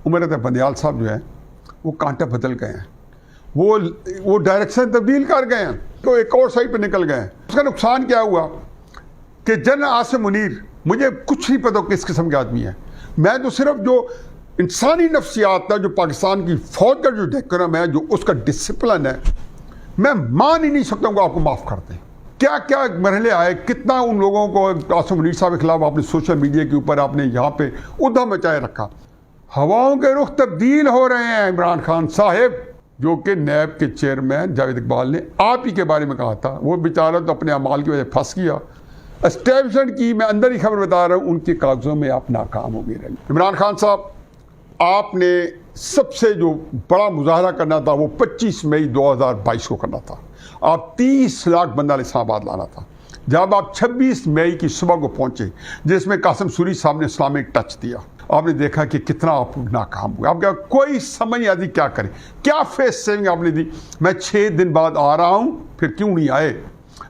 उमर अता बंदियाल साहब जो है वो कांटा बदल गए हैं, वो डायरेक्शन तब्दील कर गए हैं, तो एक और साइड पे निकल गए हैं। उसका नुकसान क्या हुआ कि जनरल आसिम मुनीर, मुझे कुछ नहीं पता किस किस्म के आदमी है, मैं तो सिर्फ जो इंसानी नफ्सियात था, जो पाकिस्तान की फौज का जो डेकोरम है, जो उसका डिसिप्लिन है, मैं मान ही नहीं सकता हूँ कि आपको माफ़ कर दें। क्या क्या मरहले आए, कितना उन लोगों को आसिम मुनीर साहब के खिलाफ आपने सोशल मीडिया के ऊपर आपने यहाँ पे उद्यम मचाए रखा। हवाओं के रुख तब्दील हो रहे हैं। इमरान खान साहब जो कि नैब के चेयरमैन जावेद इकबाल ने आप ही के बारे में कहा था, वो बेचारा तो अपने अमाल की वजह फंस गया। एस्टेब्लिशमेंट की मैं अंदर ही खबर बता रहा हूँ, उनके कागजों में आप नाकाम हो गए। इमरान खान साहब, आपने सबसे जो बड़ा मुजाहरा करना था वो 25 मई 2022 को करना था। आप 30 लाख बंदा इस्लामाबाद लाना था। जब आप 26 मई की सुबह को पहुंचे, जिसमें कासिम सूरी साहब ने इस्लामिक टच दिया, आपने देखा कि कितना आप नाकाम हुए। आप क्या कोई समझ नहीं आती क्या करें, क्या फेस सेविंग आपने दी। मैं 6 दिन बाद आ रहा हूं, फिर क्यों नहीं आए?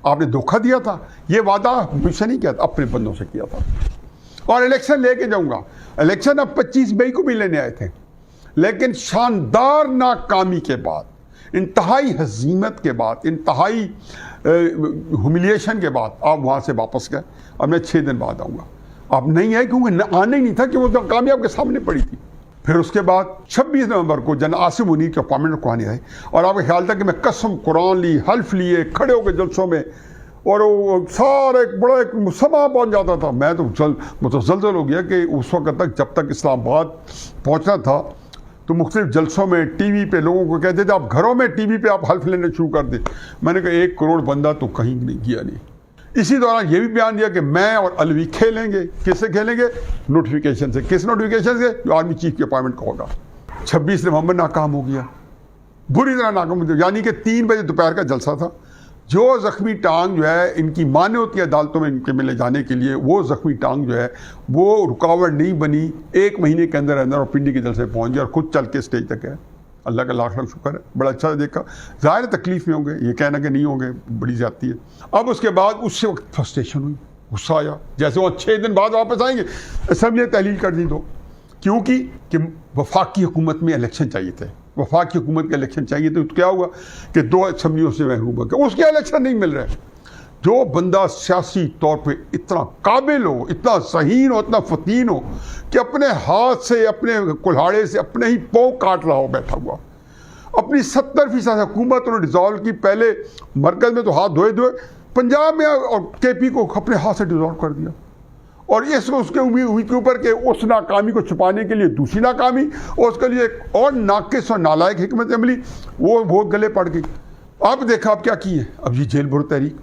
आपने धोखा दिया था। ये वादा मुझसे नहीं किया था, अपने बंदों से किया था। और इलेक्शन लेके जाऊंगा। इलेक्शन अब 25 मई को भी लेने आए थे, लेकिन शानदार नाकामी के बाद, इंतहाई हजीमत के बाद, इंतहाई ह्यूमिलिएशन के बाद आप वहाँ से वापस गए। अब मैं 6 दिन बाद आऊँगा। आप नहीं आए क्योंकि आने ही नहीं था कि वो नाकामी आपके सामने पड़ी थी। फिर उसके बाद 26 नवंबर को जनरल आसिम मुनीर के अपॉइंटमेंट रखवाने आए, और आपका ख्याल था कि मैं कसम कुरान ली, हल्फ लिए, खड़े हो गए जलसों में, और वो सारा एक बड़ा एक मुसमा बन जाता था। मैं तो मुतज़लज़ल हो गया कि उस वक्त तक, जब तक इस्लामाबाद पहुंचना था, तो मुख्तलिफ जलसों में टीवी पे लोगों को कहते थे आप घरों में टीवी पे आप हल्फ लेने शुरू कर दे। मैंने कहा 1 करोड़ बंदा तो कहीं नहीं गया नहीं। इसी दौरान ये भी बयान दिया कि मैं और अलवी खेलेंगे। किससे खेलेंगे? नोटिफिकेशन से। किस नोटिफिकेशन से? जो आर्मी चीफ के अपॉइंटमेंट का होगा। 26 नवंबर नाकाम हो गया, बुरी तरह नाकाम हो गया। यानी कि 3 बजे दोपहर का जलसा था। जो जख्मी टांग जो है, इनकी मान्य होती है अदालतों में इनके में ले जाने के लिए, वो जख्मी टांग जो है वो रुकावट नहीं बनी। 1 महीने के अंदर अंदर और पिंडी के जलसे पहुंच गया और खुद चल के स्टेज तक है। अल्लाह का लाख लाख शुक्र है, बड़ा अच्छा देखा। ज़ाहिर तकलीफ में होंगे, ये कहना कि नहीं होंगे बड़ी जाती है। अब उसके बाद उससे वक्त फ्रस्ट्रेशन हुई, गुस्सा आया। जैसे वो 6 दिन बाद वापस आएंगे, असम्बली तहलील कर दी दो, क्योंकि वफाकी हुकूमत में इलेक्शन चाहिए थे। वफाकी हुकूमत के इलेक्शन चाहिए थे, तो क्या हुआ कि 2 असम्बलियों से महरूम हो गया। उसके इलेक्शन नहीं मिल रहे। जो बंदा सियासी तौर पे इतना काबिल हो, इतना ज़हीन हो, इतना फतीन हो कि अपने हाथ से, अपने कुल्हाड़े से अपने ही पाँव काट रहा हो बैठा हुआ, अपनी 70% हुकूमत उन्होंने डिज़ोल्व की। पहले मरकज़ में तो हाथ धोए पंजाब में और KP को अपने हाथ से डिज़ोल्व कर दिया। और इसको उसके उम्मीद के ऊपर कि उस नाकामी को छुपाने के लिए दूसरी नाकामी, और उसके लिए एक और नाकिस और नालायक हिकमत अमली वो गले पड़ गई। अब देखा अब क्या किए, अब ये जेल भरो तहरीक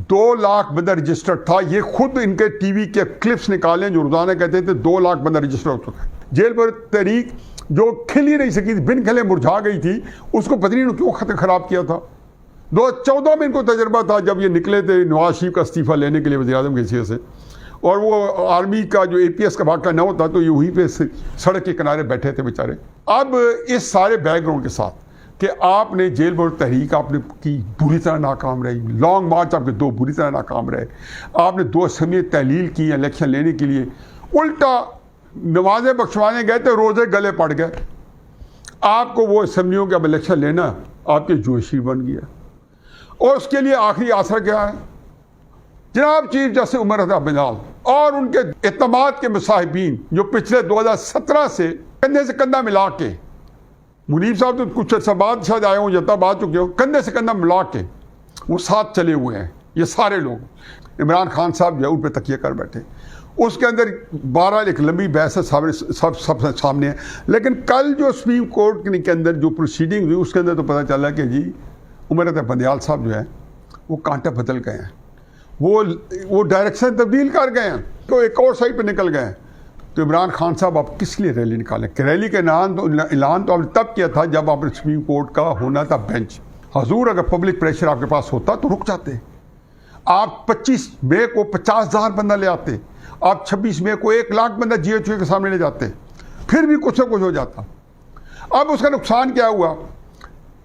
2 लाख बंदा रजिस्टर्ड था। ये खुद इनके टीवी के क्लिप्स निकालें जो रोजाना कहते थे 2 लाख बंदा रजिस्टर हो चुका है। जेल भरो तहरीक जो खिल ही नहीं सकी थी, बिन खिले मुरझा गई थी, उसको पता नहीं क्यों खत खराब किया था। 2014 में इनको तजर्बा था, जब ये निकले थे नवाज शरीफ का इस्तीफा लेने के लिए वज़ीर आज़म के हैसियत से, और वो आर्मी का जो APS का वाक़ा न होता तो ये वहीं पे सड़क के किनारे बैठे थे बेचारे। अब इस सारे बैकग्राउंड के साथ कि आपने जेल भरो तहरीक आपने की, बुरी तरह नाकाम रही। लॉन्ग मार्च आपके 2 बुरी तरह नाकाम रहे। आपने 2 असम्बली तहलील की इलेक्शन लेने के लिए, उल्टा नमाजें बख्शवाने गए थे, रोज़े गले पड़ गए। आपको वो असम्बलियों के अब इलेक्शन लेना आपके जोशी बन गया। और उसके लिए आखिरी आसरा क्या है? जनाब चीफ जस्टिस उमर अता बंदियाल और उनके एतमाद के मुसाहिबीन जो पिछले 2017 से कंधे से कंधा मिला के, मुनीब साहब तो कुछ अर्सा बाद शायद आए हों, जब बाद चुके हो, कंधे से कंधा मिला के वो साथ चले हुए हैं। ये सारे लोग, इमरान खान साहब जो है उन पर तकिया कर बैठे। उसके अंदर 12 एक लंबी बहस है, सब सामने है। लेकिन कल जो सुप्रीम कोर्ट के अंदर जो प्रोसीडिंग हुई, उसके अंदर तो पता चला कि जी उमर अता बंदियाल साहब जो है वो कांटा बदल गए हैं, वो डायरेक्शन तब्दील कर गए हैं, तो एक और साइड पे निकल गए हैं। तो इमरान खान साहब आप किस लिए रैली निकालें? रैली का ऐलान तो आपने तब किया था जब आपने सुप्रीम कोर्ट का होना था बेंच। हजूर अगर पब्लिक प्रेशर आपके पास होता तो रुक जाते। आप 25 मई को 50,000 बंदा ले आते, आप 26 मई को 1 लाख बंदा GHO के सामने ले जाते, फिर भी कुछ ना कुछ हो जाता। अब उसका नुकसान क्या हुआ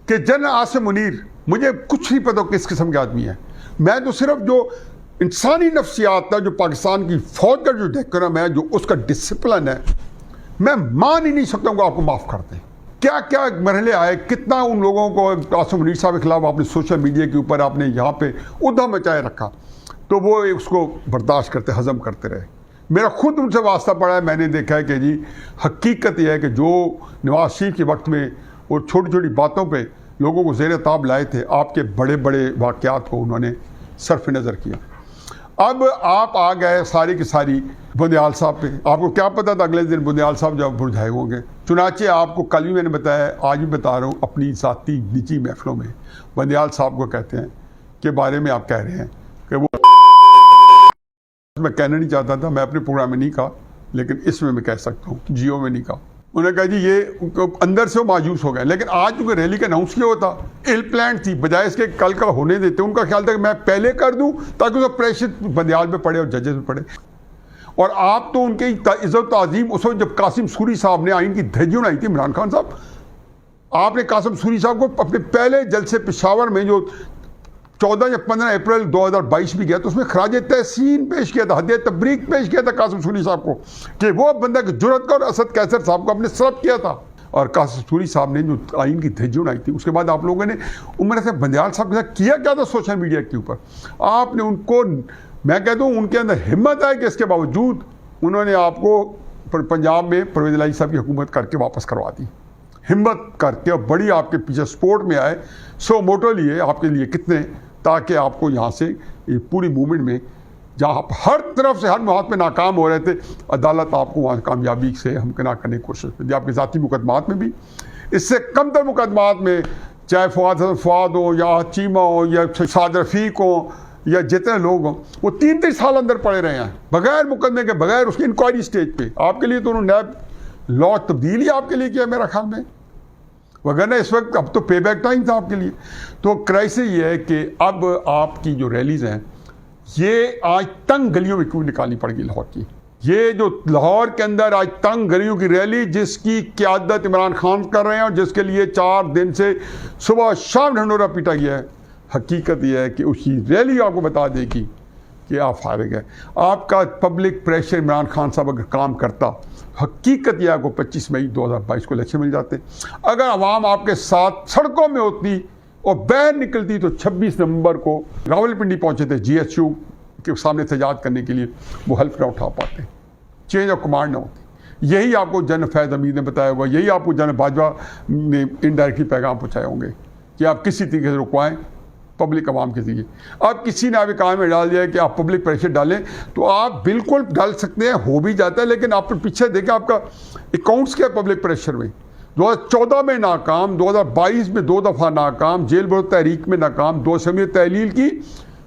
कि जनरल आसिम मुनीर, मुझे कुछ नहीं पता किस किस्म के आदमी है, मैं तो सिर्फ जो इंसानी नफ्सियात था, जो पाकिस्तान की फौज का जो डेकोरम है, जो उसका डिसिप्लिन है, میں مان ہی نہیں سکتا ہوں کہ آپ کو معاف کر دیں. کیا کیا مرحلے آئے, کتنا ان لوگوں کو عاصم منیر صاحب کے خلاف آپ نے سوشل میڈیا کے اوپر آپ نے یہاں پہ ادھم مچائے رکھا, تو وہ اس کو برداشت کرتے ہضم کرتے رہے. میرا خود ان سے واسطہ پڑا ہے, میں نے دیکھا ہے کہ جی حقیقت یہ ہے کہ جو نواز شریف کے وقت میں اور چھوٹی چھوٹی باتوں پہ لوگوں کو زیر تاب لائے تھے, آپ کے بڑے بڑے واقعات کو انہوں نے صرف نظر کیا. اب آپ آ گئے ساری کی ساری بندیال صاحب پہ. آپ کو کیا پتا تھا اگلے دن بندیال صاحب جب برجھائے ہوں گے. چنانچہ آپ کو کل بھی میں نے بتایا, آج بھی بتا رہا ہوں, اپنی ذاتی نجی محفلوں میں بندیال صاحب کو کہتے ہیں کے بارے میں آپ کہہ رہے ہیں کہ وہ, میں کہنا نہیں چاہتا تھا, میں اپنے پروگرام میں نہیں کہا, لیکن اس میں کہہ سکتا ہوں, جیو میں نہیں کہا. انہوں نے کہا جی یہ اندر سے وہ مایوس ہو گئے. لیکن آج کیونکہ ریلی کا اناؤنس کیا ہوتا, ایل پلانٹ تھی, بجائے اس کے کل کا ہونے دیتے. ان کا خیال تھا کہ میں پہلے کر دوں تاکہ اس کا پریشر بندیال پہ پڑے اور ججز پہ پڑے. اور آپ تو ان کی عزت و تعظیم اس وقت جب قاسم سوری صاحب نے آئین کی دھجیاں اڑائی تھی, عمران خان صاحب, آپ نے قاسم سوری صاحب کو اپنے پہلے جلسے پشاور میں جو 14 یا 15 اپریل 2022 بھی گیا تو اس میں خراج تحسین پیش کیا تھا, ہدیہ تبریک پیش کیا تھا قاسم سوری صاحب کو, کہ وہ بندہ کی جرأت کا, اور اسد کیسر صاحب کو اپنے سلب کیا تھا. اور قاسم سوری صاحب نے جو آئین کی دھجیاں اڑائی تھی, اس کے بعد آپ لوگوں نے عمر سے بندیال صاحب کے ساتھ کیا کیا تھا سوشل میڈیا کے اوپر. آپ نے ان کو, میں کہتا ہوں ان کے اندر ہمت ہے کہ اس کے باوجود انہوں نے آپ کو پنجاب میں پرویز الہی صاحب کی حکومت کر کے واپس کروا دی, ہمت کر کے, اور بڑی آپ کے پیچھے سپورٹ میں آئے, 100 موٹو لیے آپ کے لیے کتنے, تاکہ آپ کو یہاں سے پوری موومنٹ میں جہاں آپ ہر طرف سے ہر محاذ میں ناکام ہو رہے تھے, عدالت آپ کو وہاں کامیابی سے ہمکنار کرنے کی کوشش کی. آپ کے ذاتی مقدمات میں بھی, اس سے کم تر مقدمات میں, چاہے فواد ہو یا چیمہ ہو یا سعد رفیق ہو یا جتنے لوگ ہوں, وہ 3 سال اندر پڑے رہے ہیں بغیر مقدمے کے, بغیر اس کی انکوائری سٹیج پہ. آپ کے لیے تو انہوں نے نیب لا تبدیل ہی آپ کے لیے کیا میرا خیال میں, وغیرہ اس وقت اب تو پے بیک ٹائم تھا آپ کے لیے. تو کرائسس یہ ہے کہ اب آپ کی جو ریلیز ہیں یہ آج تنگ گلیوں میں کیوں نکالنی پڑ گئی لاہور کی. یہ جو لاہور کے اندر آج تنگ گلیوں کی ریلی جس کی قیادت عمران خان کر رہے ہیں, اور جس کے لیے 4 دن سے صبح شام ڈھنڈورا پیٹا گیا ہے, حقیقت یہ ہے کہ اس کی ریلی آپ کو بتا دے گی کہ آپ فارغ ہیں. آپ کا پبلک پریشر عمران خان صاحب اگر کام کرتا, حقیقت یہ آپ کو 25 مئی 2022 کو الیکشن مل جاتے. اگر عوام آپ کے ساتھ سڑکوں میں ہوتی اور باہر نکلتی تو 26 نومبر کو راولپنڈی پہنچے تھے جی ایچ یو کے سامنے احتجاج کرنے کے لیے, وہ حلف نہ اٹھا پاتے, چینج آف کمانڈ نہ ہوتی. یہی آپ کو جن فیض حمید نے بتایا ہوگا, یہی آپ کو جن باجوہ نے انڈائریکٹلی پیغام پہنچائے ہوں گے کہ آپ کسی طریقے سے رکوائیں پبلک عوام کے ذریعے. اب کسی نے آپ کام میں ڈال دیا ہے کہ آپ پبلک پریشر ڈالیں, تو آپ بالکل ڈال سکتے ہیں, ہو بھی جاتا ہے, لیکن آپ پیچھے دیکھیں آپ کا اکاؤنٹس کیا پبلک پریشر میں. 2014 میں ناکام, 2022 میں 2 دفعہ ناکام, جیل بروز تحریک میں ناکام, 2 اسمبلی تحلیل کی,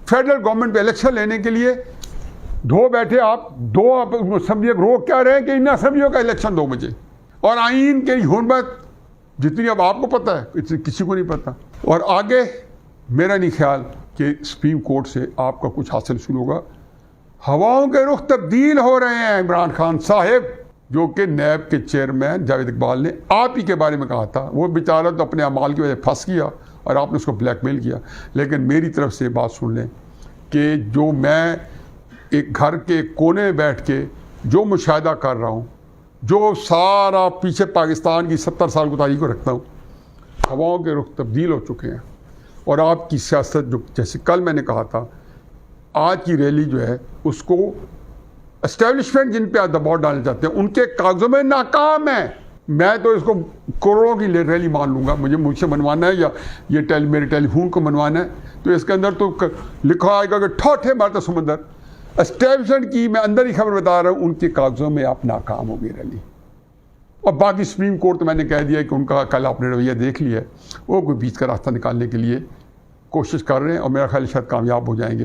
فیڈرل گورنمنٹ پہ الیکشن لینے کے لیے دھو بیٹھے آپ, 2 اسمبلی روک کیا رہے کہ ان اسمبلیوں کا الیکشن 2 بجے, اور آئین کی حرمت جتنی اب آپ کو پتہ ہے کسی کو نہیں پتہ. اور آگے میرا نہیں خیال کہ سپریم کورٹ سے آپ کا کچھ حاصل شروع ہوگا. ہواؤں کے رخ تبدیل ہو رہے ہیں. عمران خان صاحب جو کہ نیب کے چیئرمین جاوید اقبال نے آپ ہی کے بارے میں کہا تھا, وہ بیچارہ تو اپنے اعمال کی وجہ سے پھنس گیا اور آپ نے اس کو بلیک میل کیا. لیکن میری طرف سے بات سن لیں کہ جو میں ایک گھر کے کونے میں بیٹھ کے جو مشاہدہ کر رہا ہوں, جو سارا پیچھے پاکستان کی 70 سال کی تاریخ کو رکھتا ہوں, ہواؤں کے رخ تبدیل ہو چکے ہیں. اور آپ کی سیاست جو جیسے کل میں نے کہا تھا, آج کی ریلی جو ہے اس کو اسٹیبلشمنٹ جن پہ دباؤ ڈالنا چاہتے ہیں ان کے کاغذوں میں ناکام ہے. میں تو اس کو کروڑوں کی ریلی مان لوں گا, مجھ سے منوانا ہے یا یہ میرے ٹیلی فون کو منوانا ہے, تو اس کے اندر تو لکھا آئے گا کہ ٹھوٹے مارتا سمندر. اسٹیبلشمنٹ کی میں اندر ہی خبر بتا رہا ہوں, ان کے کاغذوں میں آپ ناکام ہو گئی ریلی. اور باقی سپریم کورٹ تو میں نے کہہ دیا کہ ان کا کل آپ نے رویہ دیکھ لیا ہے, وہ کوئی بیچ کا راستہ نکالنے کے لیے کوشش کر رہے ہیں, اور میرا خیال شاید کامیاب ہو جائیں گے.